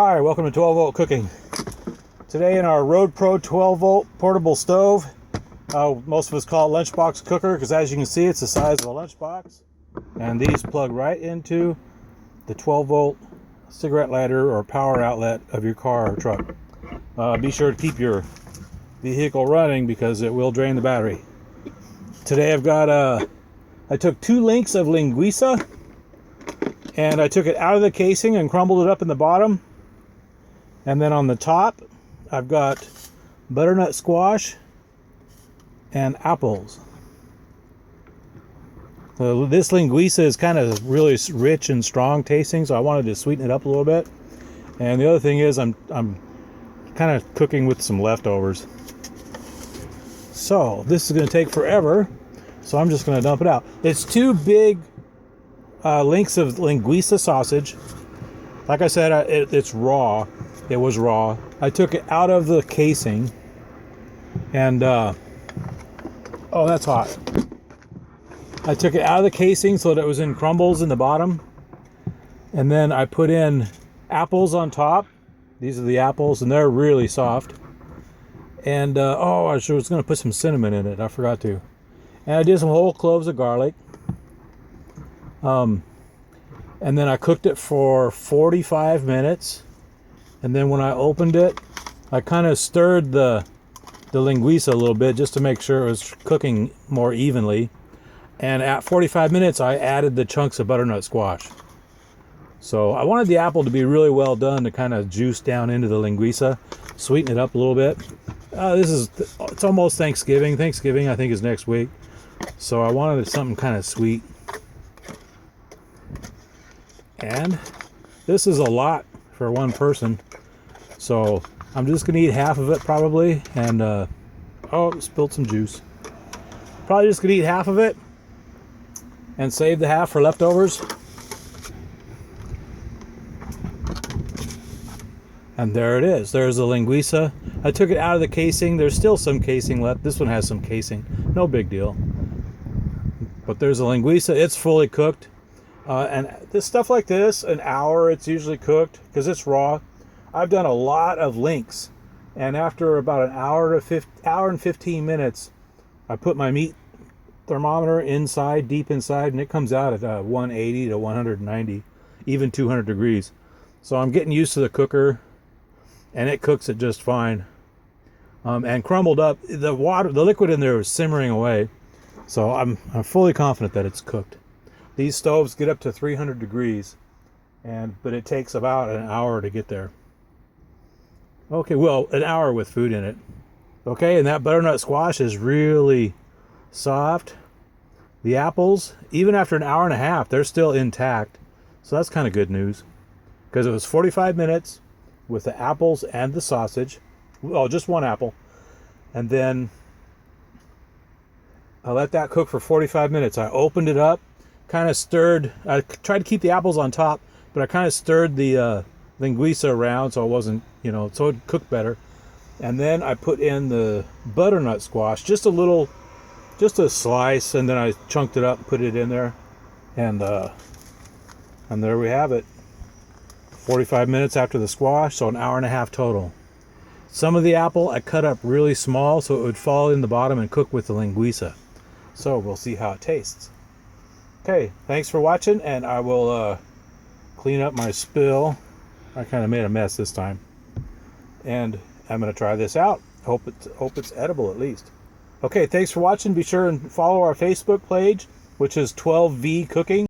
Hi, welcome to 12 volt cooking. Today in our RoadPro 12 volt portable stove, most of us call it lunchbox cooker because as you can see it's the size of a lunchbox, and these plug right into the 12 volt cigarette lighter or power outlet of your car or truck. Be sure to keep your vehicle running because it will drain the battery. Today I took 2 links of Linguica and I took it out of the casing and crumbled it up in the bottom. And then on the top, I've got butternut squash and apples. So this Linguica is kind of really rich and strong tasting, so I wanted to sweeten it up a little bit. And the other thing is I'm kind of cooking with some leftovers. So this is going to take forever, so I'm just going to dump it out. It's 2 big links of Linguica sausage. Like I said, it's raw. It was raw. I took it out of the casing and oh, that's hot. I took it out of the casing so that it was in crumbles in the bottom, and then I put in apples on top. These are the apples and they're really soft. And oh, I was going to put some cinnamon in it. I forgot to. And I did some whole cloves of garlic. And then I cooked it for 45 minutes. And then when I opened it, I kind of stirred the Linguica a little bit just to make sure it was cooking more evenly. And at 45 minutes, I added the chunks of butternut squash. So I wanted the apple to be really well done to kind of juice down into the Linguica, sweeten it up a little bit. It's almost Thanksgiving. Thanksgiving, I think, is next week. So I wanted something kind of sweet. And this is a lot for one person. So I'm just gonna eat half of it probably, and oh, spilled some juice. Probably just gonna eat half of it and save the half for leftovers. And there it is. There's the Linguica. I took it out of the casing. There's still some casing left. This one has some casing. No big deal. But there's the Linguica. It's fully cooked. And this stuff like this, an hour it's usually cooked because it's raw. I've done a lot of links, and after about an hour and 15 minutes, I put my meat thermometer inside, deep inside, and it comes out at 180 to 190, even 200 degrees. So I'm getting used to the cooker, and it cooks it just fine. And crumbled up, the liquid in there is simmering away, so I'm fully confident that it's cooked. These stoves get up to 300 degrees, but it takes about an hour to get there. Okay, well, an hour with food in it. Okay, and that butternut squash is really soft. The apples, even after an hour and a half, they're still intact. So that's kind of good news, because it was 45 minutes with the apples and the sausage. Well, just one apple. And then I let that cook for 45 minutes. I opened it up, kind of stirred. I tried to keep the apples on top, but I kind of stirred the Linguica around so it wasn't, so it cooked better. And then I put in the butternut squash, just a slice, and then I chunked it up and put it in there. And there we have it. 45 minutes after the squash, so an hour and a half total. Some of the apple I cut up really small so it would fall in the bottom and cook with the Linguica. So we'll see how it tastes. Okay, thanks for watching, and I will clean up my spill. I kind of made a mess this time, and I'm going to try this out. Hope it's edible at least. Okay, thanks for watching. Be sure and follow our Facebook page, which is 12V Cooking.